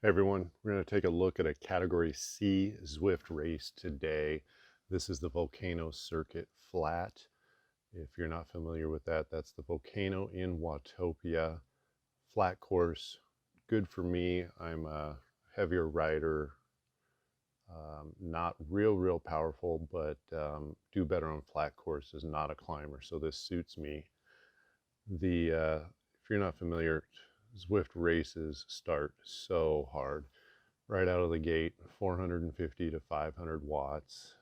Hey everyone, we're going to take a look at a Category C Zwift race today. This is the Volcano Circuit Flat. If you're not familiar with that, that's the Volcano in Watopia. Flat course, good for me. I'm a heavier rider, not real powerful, but do better on flat courses, not a climber, so this suits me. If you're not familiar, Zwift races start so hard. Right out of the gate, 450 to 500 watts.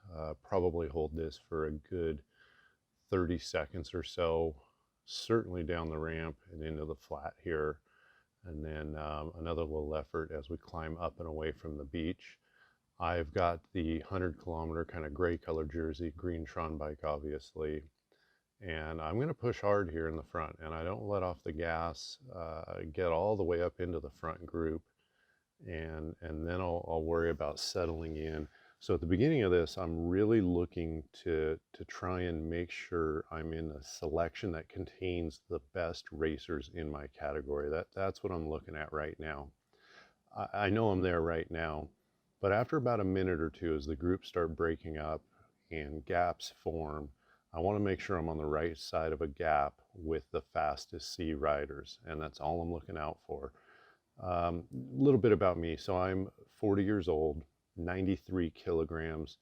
Probably hold this for a good 30 seconds or so, certainly down the ramp and into the flat here. And then another little effort as we climb up and away from the beach. I've got the 100-kilometer kind of gray color jersey, green Tron bike, obviously. And I'm going to push hard here in the front, and I don't let off the gas, get all the way up into the front group, and then I'll worry about settling in. So at the beginning of this, I'm really looking to try and make sure I'm in a selection that contains the best racers in my category. That's what I'm looking at right now. I know I'm there right now, but after about a minute or two, as the groups start breaking up and gaps form, I want to make sure I'm on the right side of a gap with the fastest C riders, and that's all I'm looking out for. A little bit about me. So I'm 40 years old, 93 kilograms,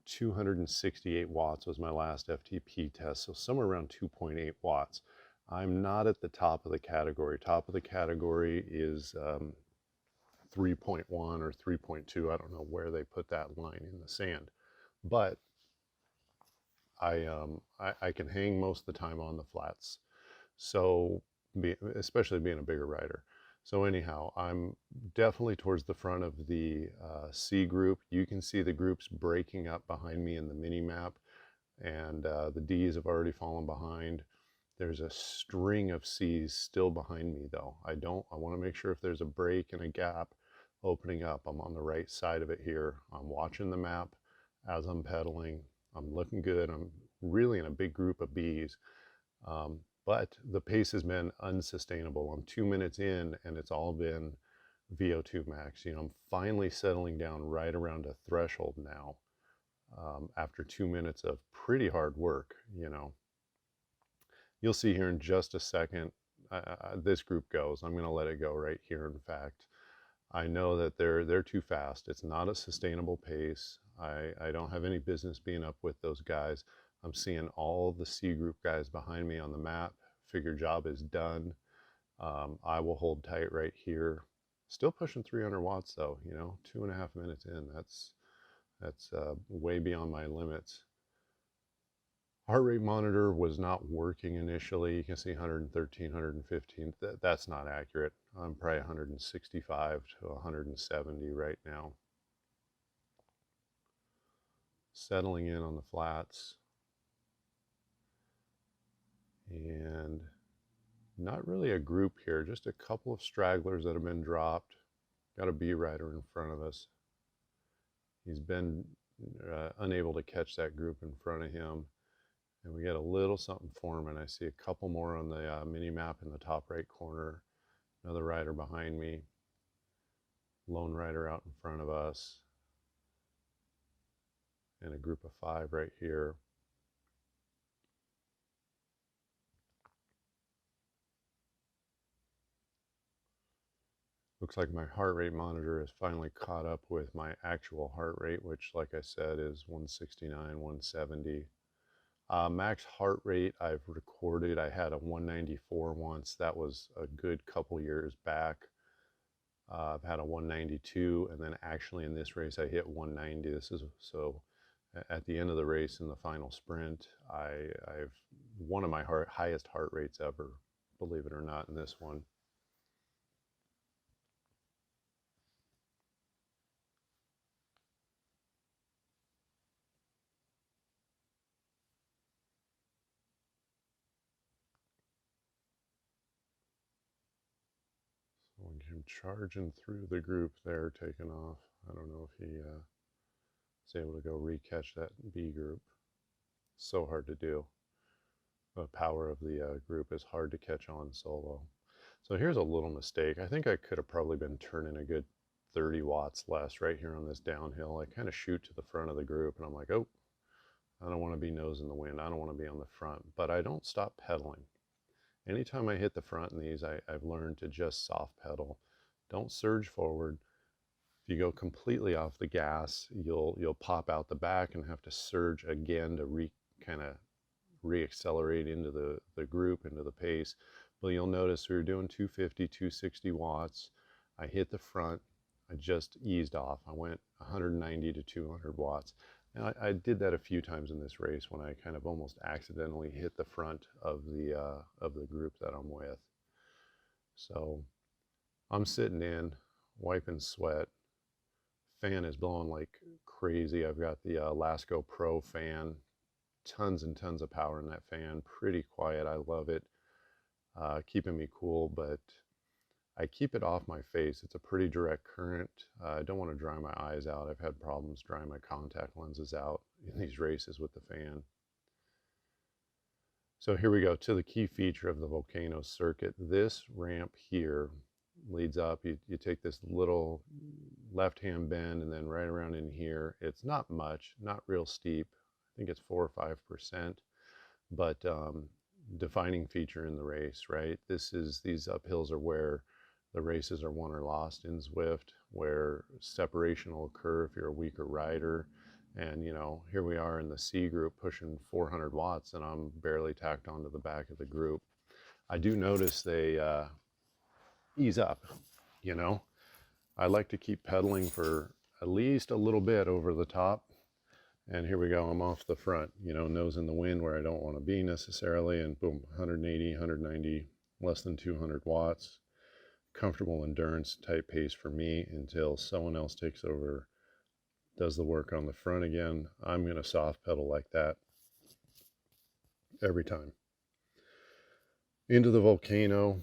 268 watts was my last FTP test, so somewhere around 2.8 watts. I'm not at the top of the category. Top of the category is 3.1 or 3.2. I don't know where they put that line in the sand, but I can hang most of the time on the flats. So especially being a bigger rider. So anyhow, I'm definitely towards the front of the C group. You can see the groups breaking up behind me in the mini map, and the D's have already fallen behind. There's a string of C's still behind me though. I want to make sure if there's a break and a gap opening up, I'm on the right side of it here. I'm watching the map as I'm pedaling. I'm looking good. I'm really in a big group of B's. But the pace has been unsustainable. I'm 2 minutes in and it's all been VO2 max. I'm finally settling down right around a threshold now, after 2 minutes of pretty hard work. You'll see here in just a second, this group goes. I'm going to let it go right here. In fact, I know that they're too fast. It's not a sustainable pace. I don't have any business being up with those guys. I'm seeing all the C group guys behind me on the map. Figure job is done. I will hold tight right here. Still pushing 300 watts though, 2.5 minutes in. That's way beyond my limits. Heart rate monitor was not working initially. You can see 113, 115. That's not accurate. I'm probably 165 to 170 right now. Settling in on the flats. And not really a group here, just a couple of stragglers that have been dropped. Got a B rider in front of us. He's been unable to catch that group in front of him. And we got a little something forming. I see a couple more on the mini map in the top right corner. Another rider behind me. Lone rider out in front of us. And a group of 5 right here. Looks like my heart rate monitor has finally caught up with my actual heart rate, which, like I said, is 169, 170. Max heart rate I've recorded, I had a 194 once. That was a good couple years back. I've had a 192, and then actually in this race I hit 190. So at the end of the race in the final sprint, I've one of my highest heart rates ever, believe it or not, in this one. So I'm charging through the group there, taking off. I don't know if he is able to go re-catch that B group. So hard to do. The power of the group is hard to catch on solo. So here's a little mistake. I think I could have probably been turning a good 30 watts less right here on this downhill. I kind of shoot to the front of the group and I'm like, oh, I don't want to be nose in the wind. I don't want to be on the front, but I don't stop pedaling. Anytime I hit the front in these, I've learned to just soft pedal. Don't surge forward. If you go completely off the gas, you'll pop out the back and have to surge again to kind of re-accelerate into the group, into the pace. But you'll notice we were doing 250, 260 watts. I hit the front. I just eased off. I went 190 to 200 watts. And I did that a few times in this race when I kind of almost accidentally hit the front of the group that I'm with. So I'm sitting in, wiping sweat. Fan is blowing like crazy. I've got the Lasco Pro fan. Tons and tons of power in that fan. Pretty quiet. I love it. Keeping me cool, but I keep it off my face. It's a pretty direct current. I don't want to dry my eyes out. I've had problems drying my contact lenses out in these races with the fan. So here we go to the key feature of the Volcano Circuit. This ramp here leads up. You take this little left-hand bend and then right around in here. It's not much, not real steep. I think it's 4 or 5%, but defining feature in the race, right? These uphills are where the races are won or lost in Zwift, where separation will occur if you're a weaker rider. And, you know, here we are in the C group pushing 400 watts and I'm barely tacked onto the back of the group. I do notice they ease up, you know. I like to keep pedaling for at least a little bit over the top. And here we go, I'm off the front, you know, nose in the wind where I don't want to be necessarily, and boom, 180, 190, less than 200 watts. Comfortable endurance type pace for me until someone else takes over, does the work on the front again. I'm going to soft pedal like that every time. Into the volcano.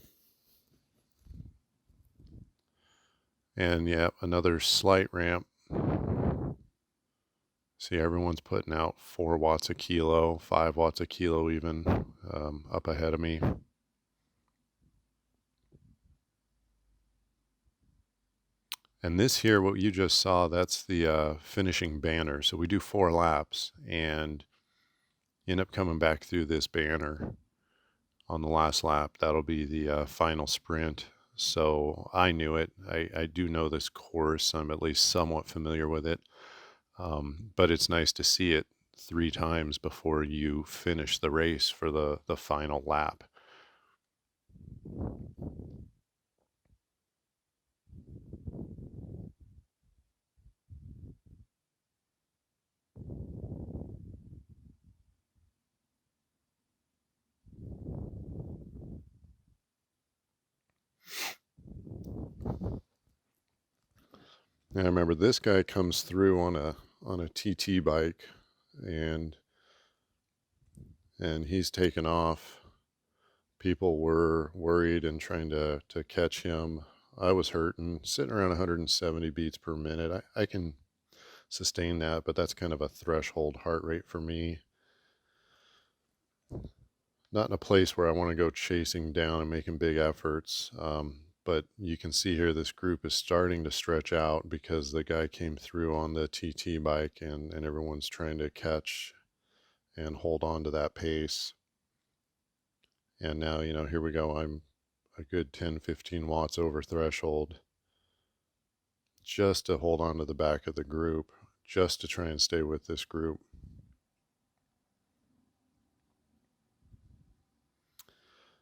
And yeah, another slight ramp. See, everyone's putting out 4 watts a kilo, 5 watts a kilo even, up ahead of me. And this here, what you just saw, that's the finishing banner. So we do 4 laps and end up coming back through this banner on the last lap. That'll be the final sprint. So I knew it. I do know this course. I'm at least somewhat familiar with it. But it's nice to see it 3 times before you finish the race for the final lap. And I remember this guy comes through on a TT bike and he's taken off. People were worried and trying to catch him. I was hurting, sitting around 170 beats per minute. I can sustain that, but that's kind of a threshold heart rate for me. Not in a place where I want to go chasing down and making big efforts. But you can see here this group is starting to stretch out because the guy came through on the TT bike and everyone's trying to catch and hold on to that pace. And now, you know, here we go. I'm a good 10, 15 watts over threshold just to hold on to the back of the group, just to try and stay with this group.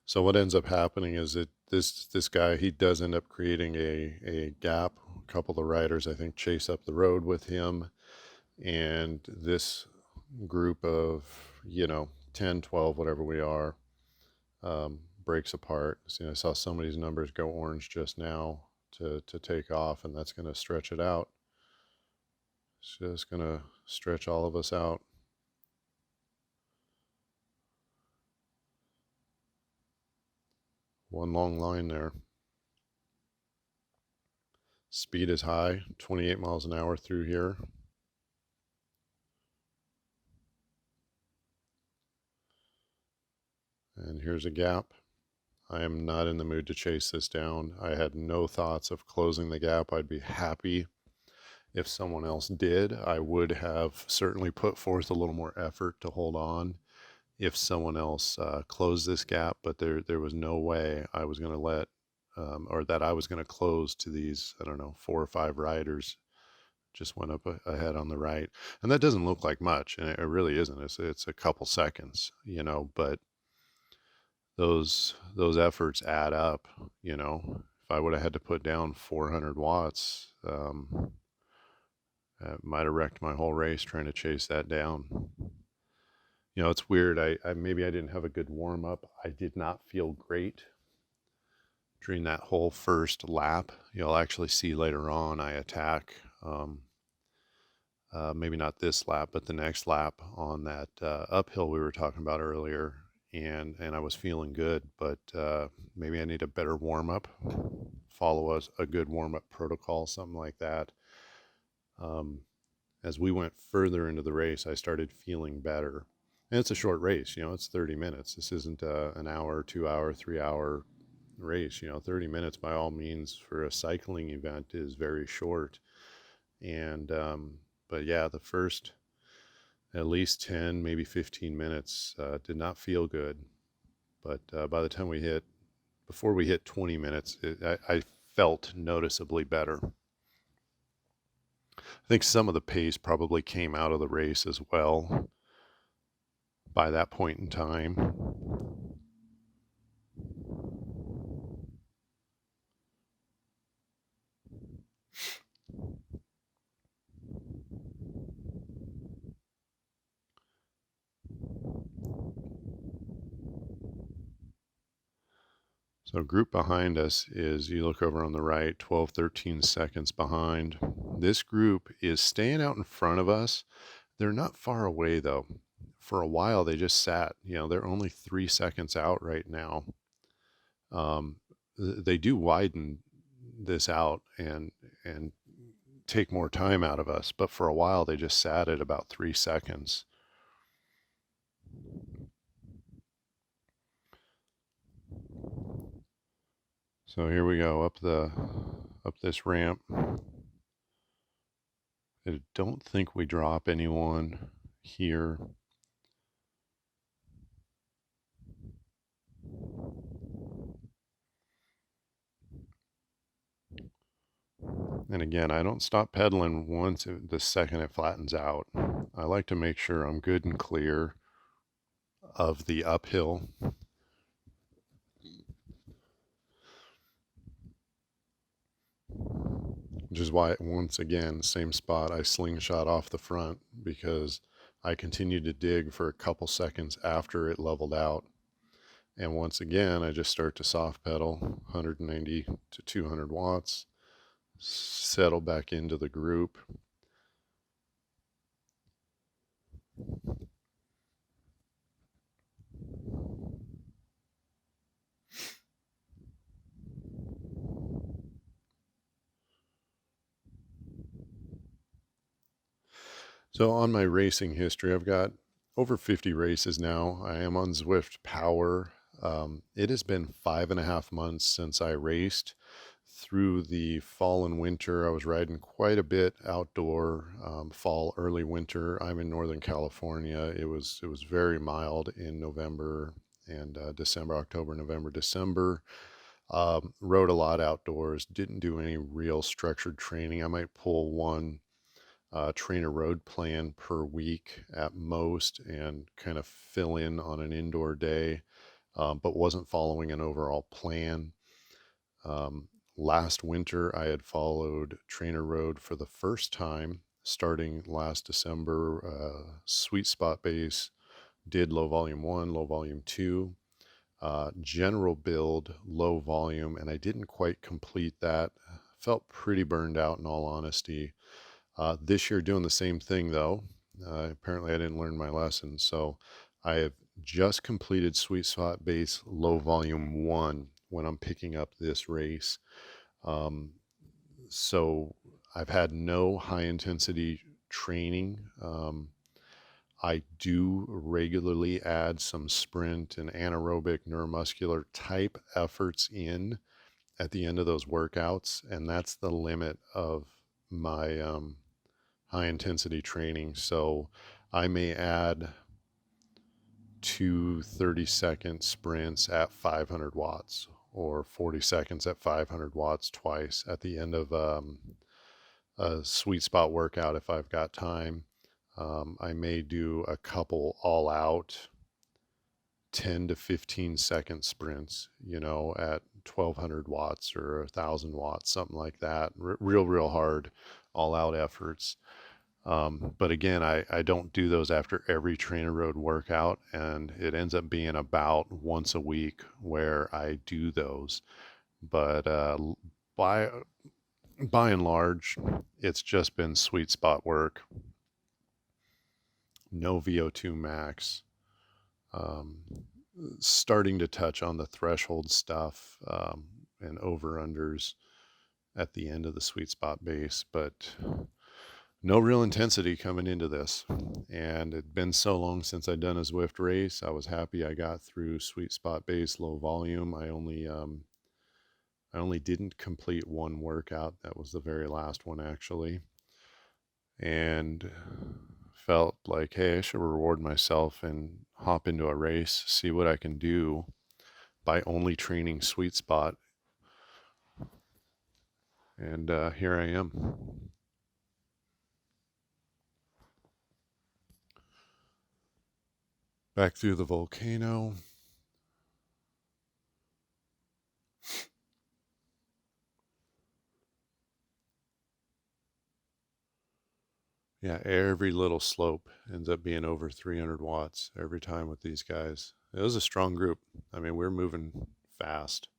So what ends up happening is that this guy, he does end up creating a gap. A couple of the riders, I think, chase up the road with him. And this group of, you know, 10, 12, whatever we are, breaks apart. See, I saw some of these numbers go orange just now to take off, and that's going to stretch it out. It's just going to stretch all of us out. One long line there. Speed is high, 28 miles an hour through here. And here's a gap. I am not in the mood to chase this down. I had no thoughts of closing the gap. I'd be happy if someone else did. I would have certainly put forth a little more effort to hold on if someone else closed this gap, but there was no way I was going to let, or that I was going to close to these, I don't know, 4 or 5 riders. Just went up ahead on the right. And that doesn't look like much, and it really isn't. It's a couple seconds, you know, but those efforts add up, you know. If I would have had to put down 400 watts, might have wrecked my whole race trying to chase that down. You know, it's weird. I maybe I didn't have a good warm up. I did not feel great during that whole first lap. You'll actually see later on I attack, maybe not this lap, but the next lap on that uphill we were talking about earlier. And I was feeling good, but maybe I need a better warm up, follow a good warm up protocol, something like that. As we went further into the race, I started feeling better. And it's a short race, you know, it's 30 minutes. This isn't an hour, 2 hour, 3 hour race. You know, 30 minutes by all means for a cycling event is very short. And, but yeah, the first at least 10, maybe 15 minutes did not feel good. But by the time before we hit 20 minutes, I felt noticeably better. I think some of the pace probably came out of the race as well by that point in time. So group behind us is, you look over on the right, 12, 13 seconds behind. This group is staying out in front of us. They're not far away though. For a while they just sat, you know, they're only 3 seconds out right now. They do widen this out and take more time out of us, but for a while they just sat at about 3 seconds. So here we go up this ramp. I don't think we drop anyone here. And again, I don't stop pedaling the second it flattens out. I like to make sure I'm good and clear of the uphill. Which is why, once again, same spot, I slingshot off the front, because I continued to dig for a couple seconds after it leveled out. And once again, I just start to soft pedal, 190 to 200 watts, settle back into the group. So on my racing history, I've got over 50 races now. I am on Zwiftpower. It has been 5.5 months since I raced. Through the fall and winter, I was riding quite a bit outdoor, fall, early winter. I'm in Northern California. It was very mild in November and December, October, November, December. Rode a lot outdoors, didn't do any real structured training. I might pull one TrainerRoad plan per week at most and kind of fill in on an indoor day, but wasn't following an overall plan. Last winter, I had followed TrainerRoad for the first time, starting last December, sweet spot base, did low volume 1, low volume 2, general build, low volume, and I didn't quite complete that. Felt pretty burned out in all honesty. This year doing the same thing though. Apparently I didn't learn my lesson. So I have just completed sweet spot base low volume 1 when I'm picking up this race. So I've had no high intensity training. I do regularly add some sprint and anaerobic neuromuscular type efforts in at the end of those workouts, and that's the limit of my high intensity training. So I may add two 30-second sprints at 500 watts or 40 seconds at 500 watts twice at the end of a sweet spot workout if I've got time. I may do a couple all out 10 to 15 second sprints, you know, at 1200 watts or 1000 watts, something like that. Real hard, all out efforts. But again, I don't do those after every TrainerRoad workout, and it ends up being about once a week where I do those. But by by and large, it's just been sweet spot work, no VO2 max, um, starting to touch on the threshold stuff and over-unders at the end of the sweet spot base, but no real intensity coming into this. And it'd been so long since I'd done a Zwift race. I was happy I got through sweet spot base, low volume. I only didn't complete one workout. That was the very last one, actually. And felt like, hey, I should reward myself and hop into a race, see what I can do by only training sweet spot. And here I am. Back through the volcano. Yeah, every little slope ends up being over 300 watts every time with these guys. It was a strong group. I mean, we're moving fast,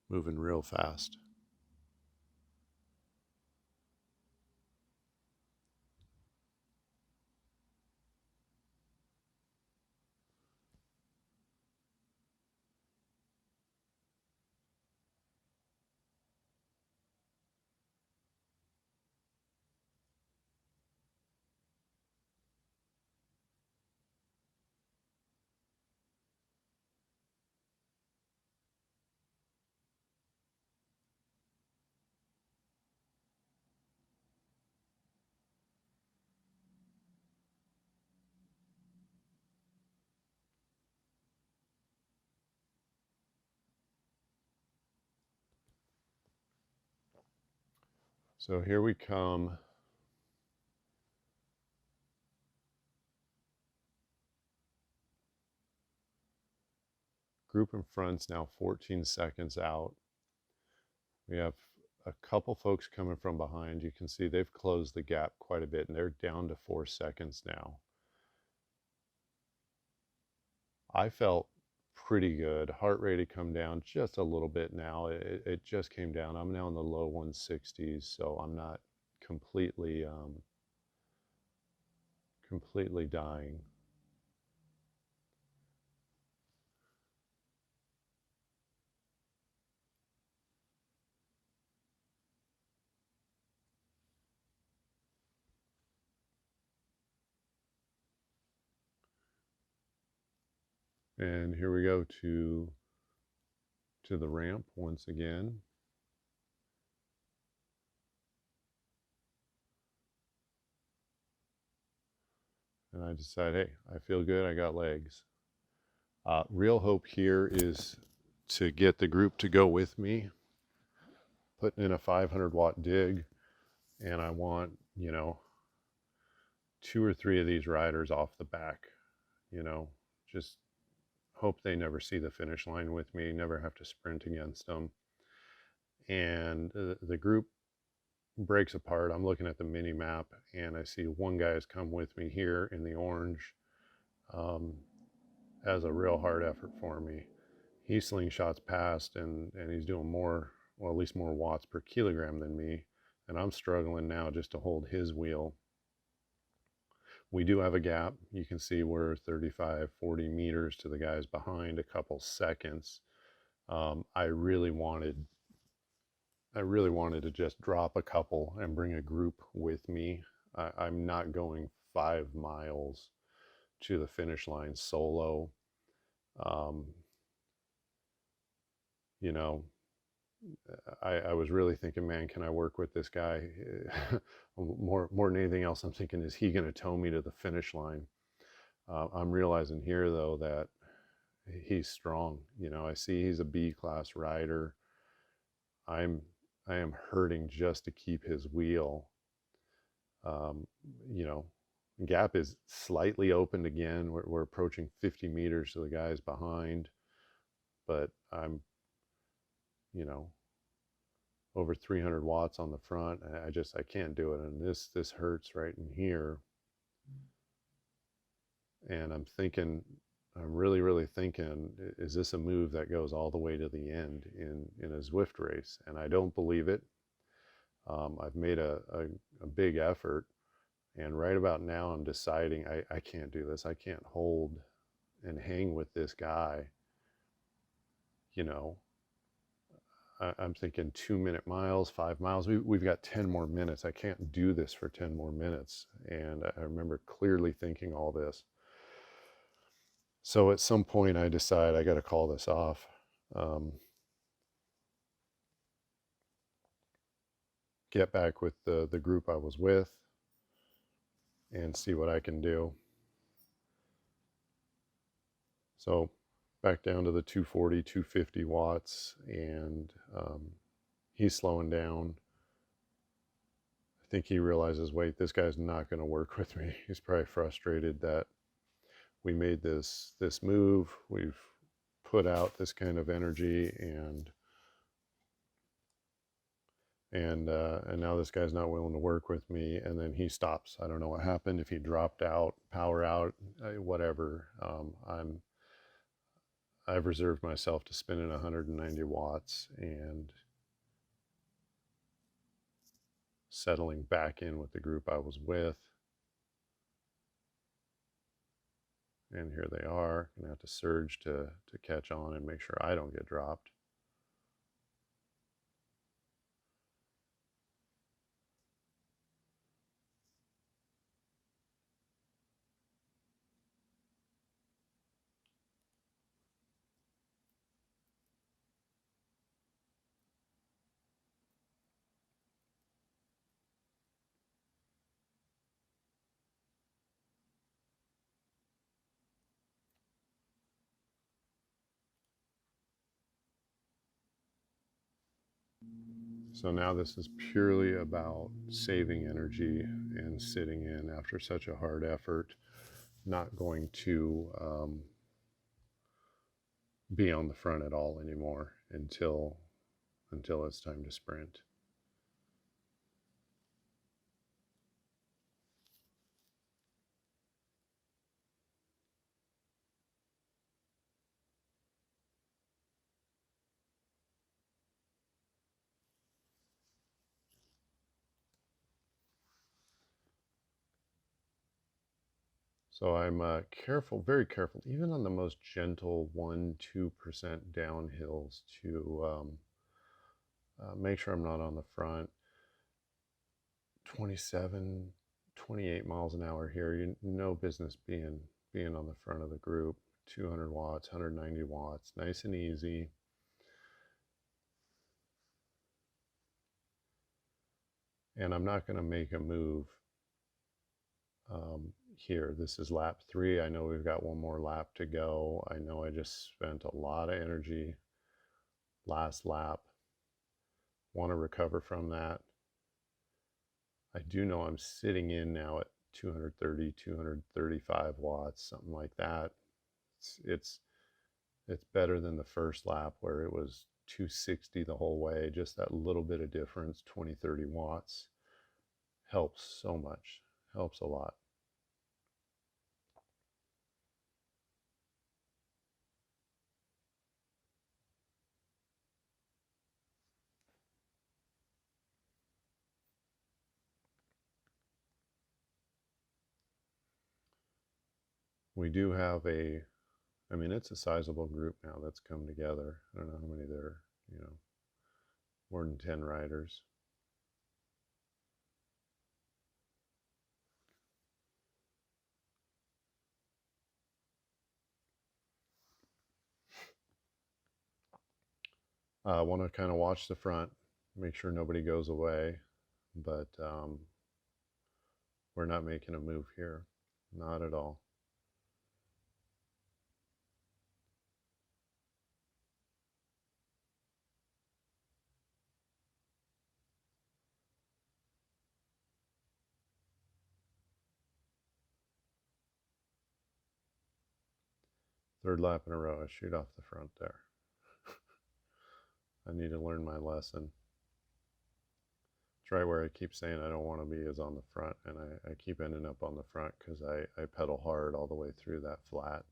moving real fast. So here we come. Group in front's now 14 seconds out. We have a couple folks coming from behind. You can see they've closed the gap quite a bit, and they're down to 4 seconds now. I felt pretty good. Heart rate had come down just a little bit now. It just came down. I'm now in the low 160s, so I'm not completely completely dying. And here we go to the ramp once again. And I decide, hey, I feel good, I got legs. Real hope here is to get the group to go with me, putting in a 500 watt dig, and I want, you know, 2 or 3 of these riders off the back, you know, just hope they never see the finish line with me, never have to sprint against them. And the group breaks apart. I'm looking at the mini map and I see one guy has come with me here in the orange as a real hard effort for me. He slingshots past and he's doing more, well, at least more watts per kilogram than me. And I'm struggling now just to hold his wheel. We do have a gap. You can see we're 35, 40 meters to the guys behind, a couple seconds. I really wanted to just drop a couple and bring a group with me. I'm not going 5 miles to the finish line solo. You know, I was really thinking, man, can I work with this guy? more than anything else, I'm thinking, is he going to tow me to the finish line? I'm realizing here, though, that he's strong. You know, I see he's a B-class rider. I am hurting just to keep his wheel. You know, gap is slightly opened again. We're approaching 50 meters to the guys behind, but I'm, you know, over 300 watts on the front. I can't do it, and this hurts right in here. And I'm really thinking, is this a move that goes all the way to the end in a Zwift race? And I don't believe it. I've made a big effort, and right about now I'm deciding I can't do this. I can't hold and hang with this guy. You know, I'm thinking 2-minute miles, 5 miles. We've got 10 more minutes. I can't do this for 10 more minutes. And I remember clearly thinking all this. So at some point I decide I got to call this off. Get back with the group I was with and see what I can do. So back down to the 240, 250 watts, and he's slowing down. I think he realizes, wait, this guy's not going to work with me. He's probably frustrated that we made this move. We've put out this kind of energy, and now this guy's not willing to work with me, and then he stops. I don't know what happened, if he dropped out, power out, whatever. I've reserved myself to spin in 190 watts and settling back in with the group I was with. And here they are. Gonna have to surge to catch on and make sure I don't get dropped. So now this is purely about saving energy and sitting in after such a hard effort, not going to be on the front at all anymore until it's time to sprint. So I'm careful, very careful, even on the most gentle 1-2% downhills to make sure I'm not on the front. 27, 28 miles an hour here. You no business being on the front of the group. 200 watts, 190 watts, nice and easy. And I'm not going to make a move here. This is lap 3. I know we've got one more lap to go. I know I just spent a lot of energy last lap. Want to recover from that. I do know I'm sitting in now at 230, 235 watts, something like that. It's better than the first lap where it was 260 the whole way. Just that little bit of difference, 20, 30 watts, helps so much, helps a lot. We do have I mean, it's a sizable group now that's come together. I don't know how many there are, you know, more than 10 riders. I want to kind of watch the front, make sure nobody goes away, but we're not making a move here, not at all. Third lap in a row, I shoot off the front there. I need to learn my lesson. It's right where I keep saying I don't want to be is on the front, and I keep ending up on the front because I pedal hard all the way through that flat.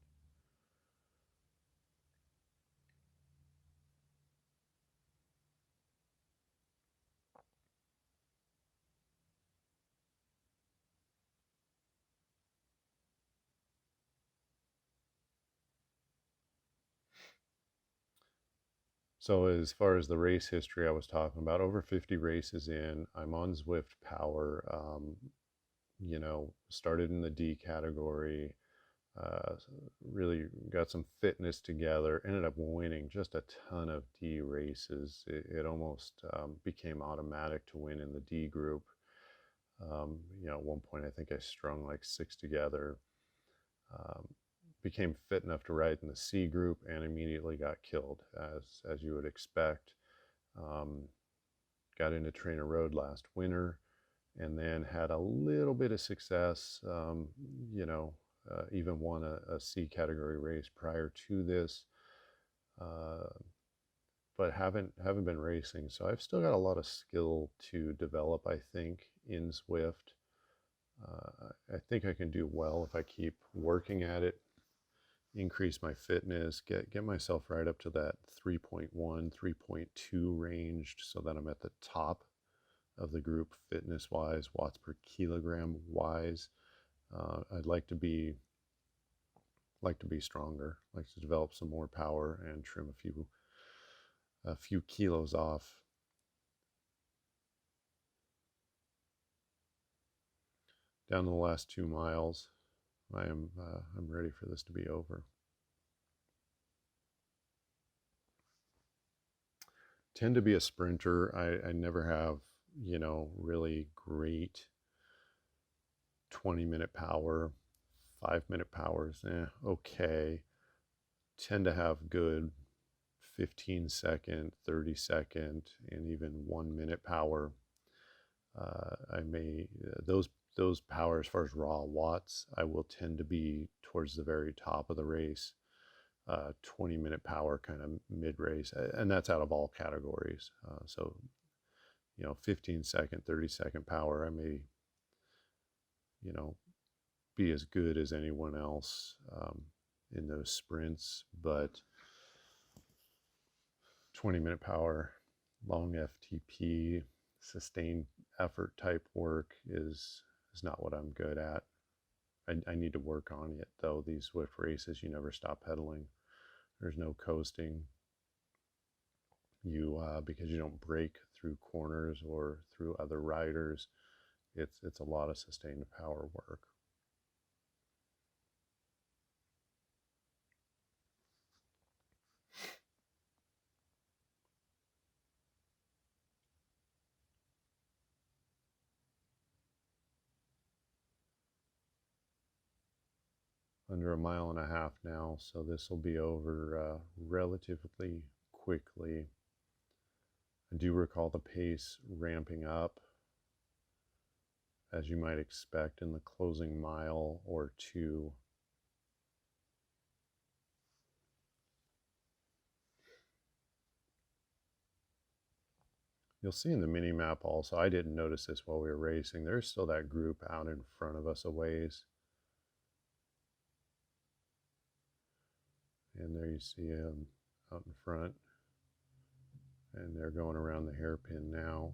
So as far as the race history I was talking about, over 50 races in, I'm on Zwiftpower. You know, started in the D category, uh, really got some fitness together, ended up winning just a ton of D races. It almost became automatic to win in the D group. You know, at one point I think I strung like 6 together. Um, Became fit enough to ride in the C group and immediately got killed, as you would expect. Um, got into TrainerRoad last winter, and then had a little bit of success. You know, even won a C category race prior to this, uh, but haven't been racing. So I've still got a lot of skill to develop, I think, in Zwift. I think I can do well if I keep working at it, increase my fitness, get myself right up to that 3.1, 3.2 range so that I'm at the top of the group fitness wise, watts per kilogram wise. I'd like to be stronger, like to develop some more power and trim a few kilos off. Down to the last 2 miles. I'm ready for this to be over. Tend to be a sprinter. I never have, you know, really great 20-minute power. 5-minute powers, okay. Tend to have good 15-second, 30-second, and even 1-minute power. I may those power as far as raw watts, I will tend to be towards the very top of the race. 20-minute power kind of mid-race, and that's out of all categories. So, you know, 15-second, 30-second power, I may, you know, be as good as anyone else in those sprints, but 20-minute power, long FTP, sustained effort type work is not what I'm good at. I need to work on it though. These Zwift races, you never stop pedaling. There's no coasting. You because you don't break through corners or through other riders. It's a lot of sustained power work. Under a mile and a half now, so this will be over relatively quickly. I do recall the pace ramping up, as you might expect, in the closing mile or two. You'll see in the mini map also, I didn't notice this while we were racing, there's still that group out in front of us a ways. And there you see them out in front. And they're going around the hairpin now.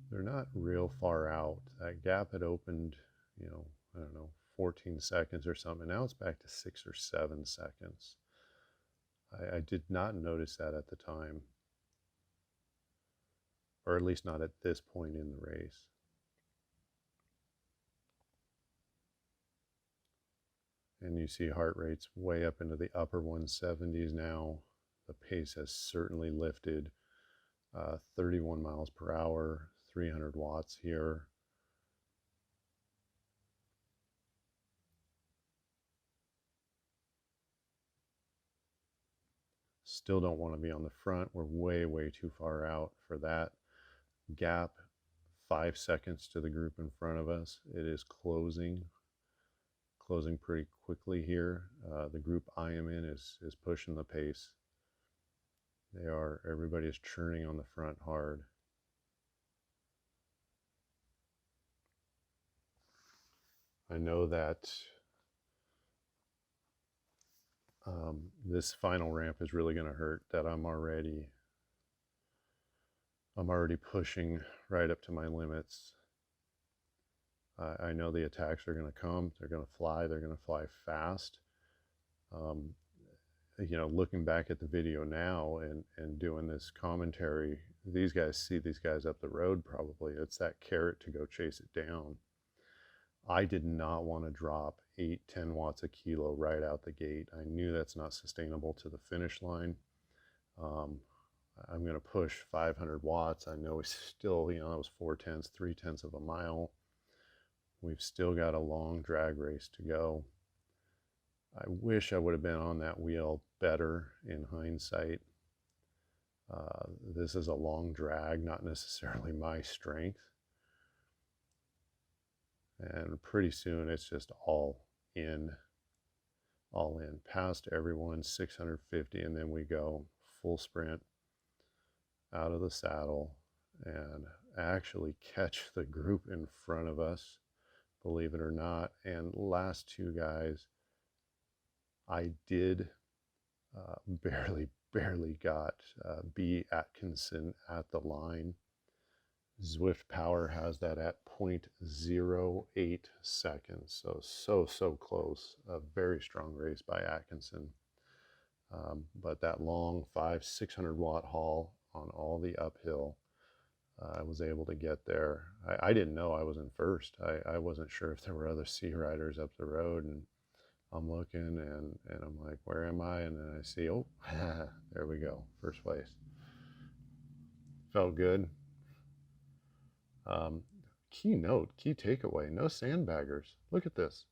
They're not real far out. That gap had opened, you know, I don't know, 14 seconds or something. Now it's back to 6 or 7 seconds. I did not notice that at the time, or at least not at this point in the race. And you see heart rates way up into the upper 170s now. the pace has certainly lifted. 31 miles per hour, 300 watts here. Still don't want to be on the front. We're way too far out for that. Gap 5 seconds to the group in front of us. It is closing pretty quickly here. The group I am in is pushing the pace. Everybody is churning on the front hard. I know that this final ramp is really going to hurt, that I'm already pushing right up to my limits. I know the attacks are going to come. They're going to fly. They're going to fly fast. You know, looking back at the video now and doing this commentary, these guys see these guys up the road probably. It's that carrot to go chase it down. I did not want to drop 8-10 watts a kilo right out the gate. I knew that's not sustainable to the finish line. I'm going to push 500 watts. I know we still, you know, that was 3/10 of a mile. We've still got a long drag race to go. I wish I would have been on that wheel better in hindsight. This is a long drag, not necessarily my strength. And pretty soon it's just all in, past everyone, 650, and then we go full sprint out of the saddle and actually catch the group in front of us, believe it or not. And last two guys, I did barely got B Atkinson at the line. Zwiftpower has that at 0.08 seconds, so close. A very strong race by Atkinson, but that long 500-600 watt haul on all the uphill, I was able to get there. I didn't know I was in first. I wasn't sure if there were other C riders up the road, and I'm looking and I'm like, where am I? And then I see, oh, there we go, first place. Felt good. Key takeaway, no sandbaggers. Look at this,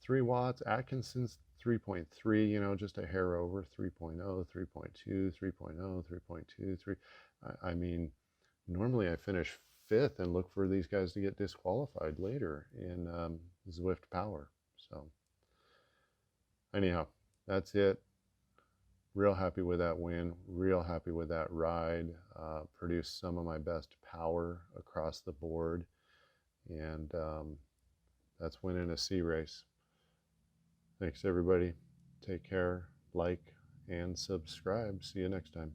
3 watts, Atkinson's 3.3, you know, just a hair over, 3.0, 3.2, 3.0, 3.2, 3. I mean, normally I finish 5th and look for these guys to get disqualified later in Zwiftpower. So anyhow, that's it. Real happy with that win, real happy with that ride. Produced some of my best power across the board, and that's winning a C race. Thanks everybody. Take care, like and subscribe. See you next time.